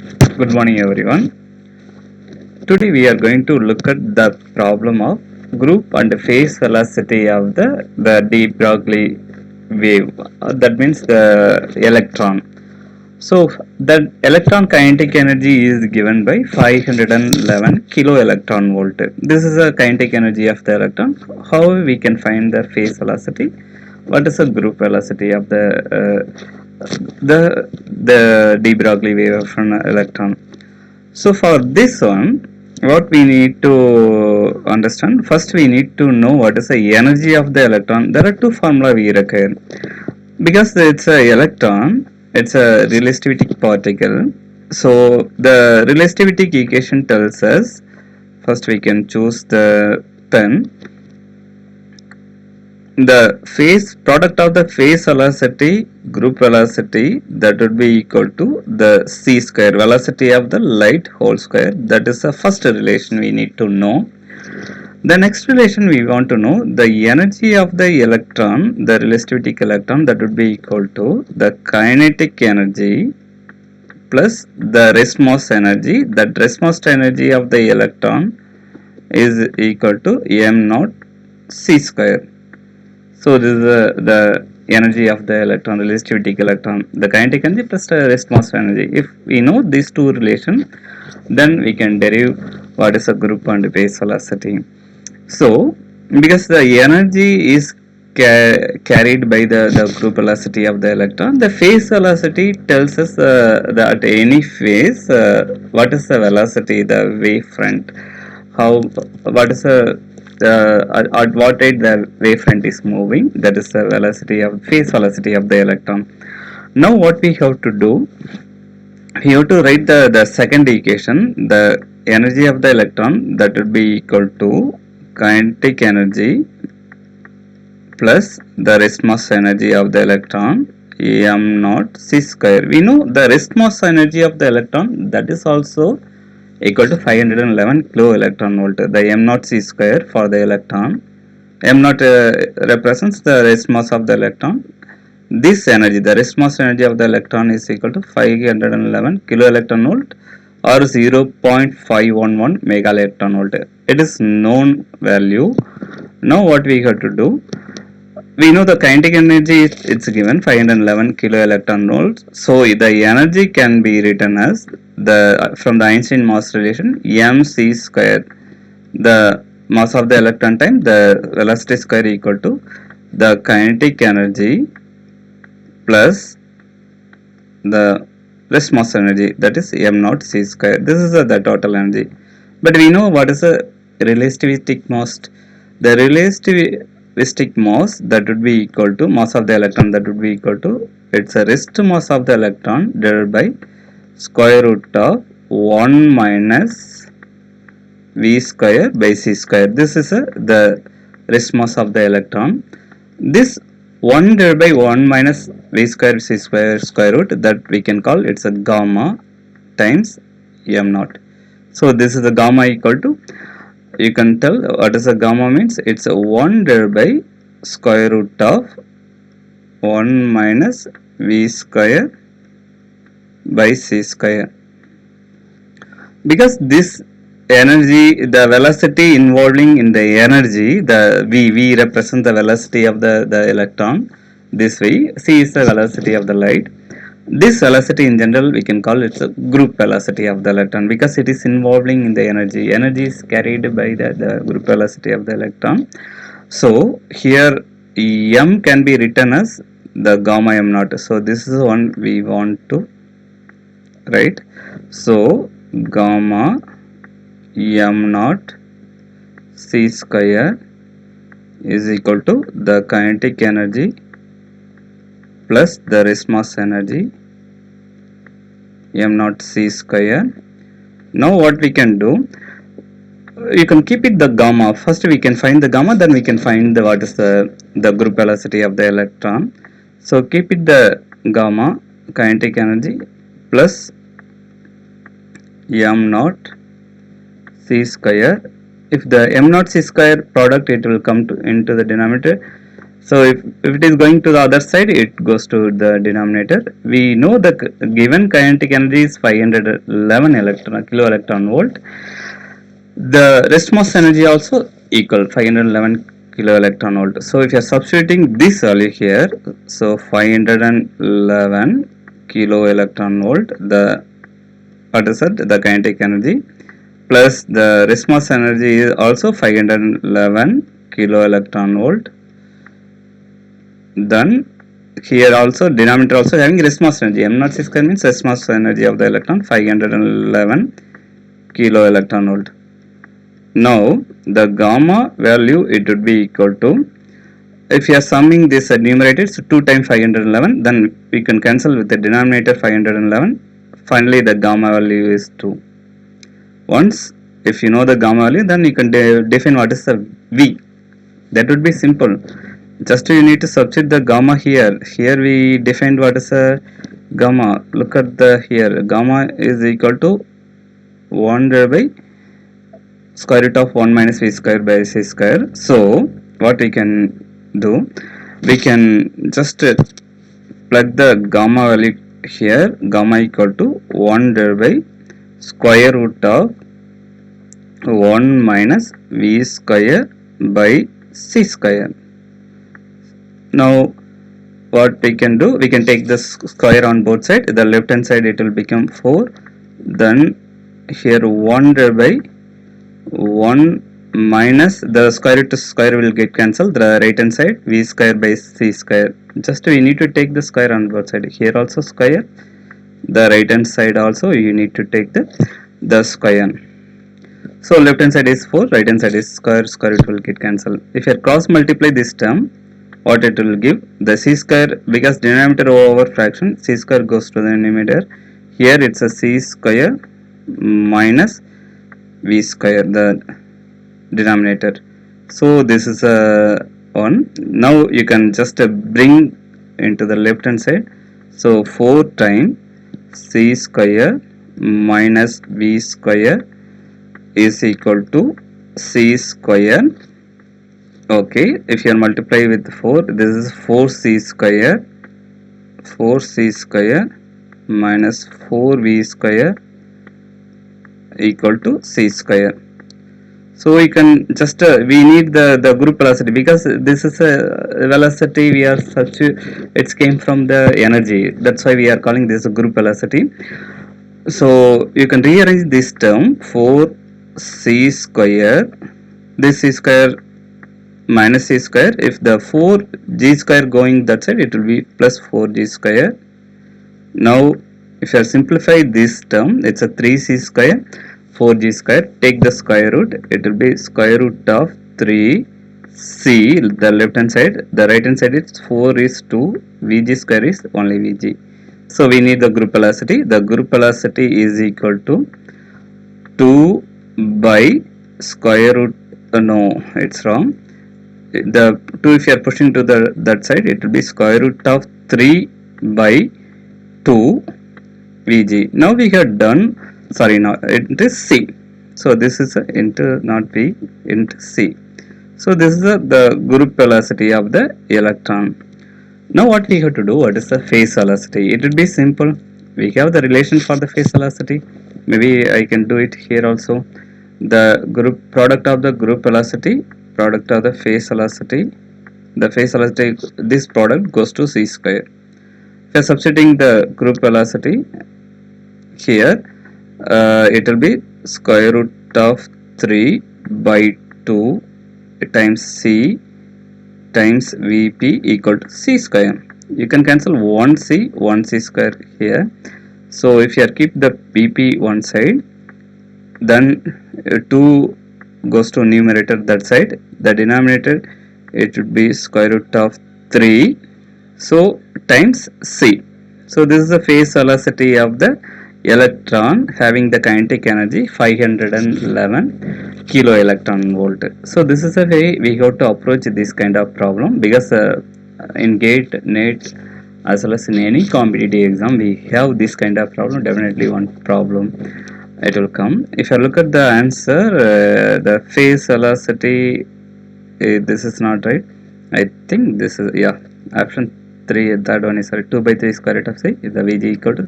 Good morning, everyone. Today we are going to look at the problem of group and phase velocity of the de Broglie wave. That means the electron. So the electron kinetic energy is given by 511 kilo electron volt. This is the kinetic energy of the electron. How we can find the phase velocity? What is the group velocity of the de Broglie wave of an electron? So for this one, what we need to understand, first we need to know what is the energy of the electron. There are two formula we require. Because it's a electron, it's a relativistic particle. So the relativistic equation tells us, first we can choose the pen. The phase product of the phase velocity, group velocity, that would be equal to the c square, velocity of the light whole square. That is the first relation we need to know. The next relation we want to know the energy of the electron, the relativistic electron, that would be equal to the kinetic energy plus the rest mass energy. That rest mass energy of the electron is equal to m naught c square. So this is the energy of the electron, relativistic electron, the kinetic energy plus the rest mass energy. If we know these two relations, then we can derive what is a group and phase velocity. So because the energy is carried by the group velocity of the electron, the phase velocity tells us that any phase, what is the velocity, the wave front, how, what is the at what rate the wavefront is moving, that is the velocity of phase velocity of the electron. Now what we have to do, we have to write the second equation, the energy of the electron, that would be equal to kinetic energy plus the rest mass energy of the electron m naught c square. We know the rest mass energy of the electron, that is also equal to 511 kilo electron volt. The m naught c square for the electron, m naught represents the rest mass of the electron. This energy, the rest mass energy of the electron, is equal to 511 kilo electron volt or 0.511 mega electron volt. It is known value. Now what we have to do, we know the kinetic energy is, it's given 511 kilo electron volts. So the energy can be written as the from the Einstein mass relation mc square, the mass of the electron time the velocity square, equal to the kinetic energy plus the rest mass energy, that is m naught c square. This is the total energy. But we know what is the relativistic mass. The relativistic mass, that would be equal to mass of the electron, that would be equal to, it's a rest mass of the electron divided by square root of 1 minus v square by c square. This is the rest mass of the electron. This 1 divided by 1 minus v square c square square root, that we can call it's a gamma times m naught. So this is the gamma equal to, you can tell what is the gamma means, it's a 1 divided by square root of 1 minus v square by c square. Because this energy, the velocity involving in the energy, the v represent the velocity of the electron, this way, c is the velocity of the light. This velocity in general we can call it a group velocity of the electron, because it is involving in the energy. Energy is carried by the group velocity of the electron. So here m can be written as the gamma m naught. So this is one we want to write. So gamma m naught c square is equal to the kinetic energy plus the rest mass energy m naught c square. Now what we can do, you can keep it the gamma. First we can find the gamma, then we can find the what is the group velocity of the electron. So keep it the gamma kinetic energy plus m naught c square. If the m naught c square product, it will come to into the denominator. So if it is going to the other side, it goes to the denominator. We know the given kinetic energy is 511 kilo electron volt. The rest mass energy also equal 511 kilo electron volt. So if you are substituting this value here, so 511 kilo electron volt, the what is it? The kinetic energy plus the rest mass energy is also 511 kilo electron volt. Then here also denominator also having rest mass energy. M0 square means rest mass energy of the electron 511 kilo electron volt. Now the gamma value it would be equal to, if you are summing this numerator, it's 2 times 511, then we can cancel with the denominator 511. Finally the gamma value is 2. Once if you know the gamma value, then you can define what is the V. That would be simple. Just you need to substitute the gamma here. Here we defined what is a gamma. Look at the here. Gamma is equal to 1 divided by square root of 1 minus v square by c square. So what we can do, we can just plug the gamma value here. Gamma equal to 1 divided by square root of 1 minus v square by c square. Now what we can do, we can take the square on both sides. The left hand side it will become 4, then here 1 divided by 1 minus the square root to square will get cancelled, the right hand side v square by c square. Just we need to take the square on both sides. Here also square, the right hand side also you need to take the square. So left hand side is 4, right hand side is square root will get cancelled. If you cross multiply this term, what it will give, the c square, because denominator over fraction, c square goes to the numerator. Here it's a c square minus v square, the denominator. So this is a 1. Now you can just bring into the left hand side. So 4 times c square minus v square is equal to c square. Okay, if you multiply with 4, this is 4c square minus 4v square equal to c square. So we can just we need the group velocity, because this is a velocity we are it came from the energy, that's why we are calling this a group velocity. So you can rearrange this term 4c square, this c square minus c square. If the 4g square going that side, it will be plus 4g square. Now if you simplify this term, it's a 3c square 4g square, take the square root, it will be square root of 3c, the left hand side, the right hand side is 4 is 2, vg square is only vg. So we need the group velocity. The group velocity is equal to 2 by square root, no, it's wrong. The 2 if you are pushing to the that side, it will be square root of 3 by 2 vg. Now we have done, sorry, now it is c. So this is into not v into c. So this is the group velocity of the electron. Now what we have to do, what is the phase velocity? It would be simple. We have the relation for the phase velocity. Maybe I can do it here also. The group product of the group velocity, product of the phase velocity, the phase velocity, this product goes to c square. If you are substituting the group velocity here, it will be square root of 3 by 2 times c times vp equal to c square. You can cancel 1c square here. So if you are keep the vp one side, then 2 goes to numerator that side, the denominator it would be square root of 3, so times c. So this is the phase velocity of the electron having the kinetic energy 511 kilo electron volt. So this is a way we have to approach this kind of problem, because in GATE, NET as well as in any competitive exam we have this kind of problem. Definitely one problem it will come. If I look at the answer, the phase velocity, this is not right. I think this is, yeah, option 3, that one is sorry, 2 by 3 square root of c, the Vg equal to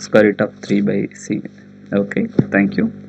square root of 3 by c. Okay, thank you.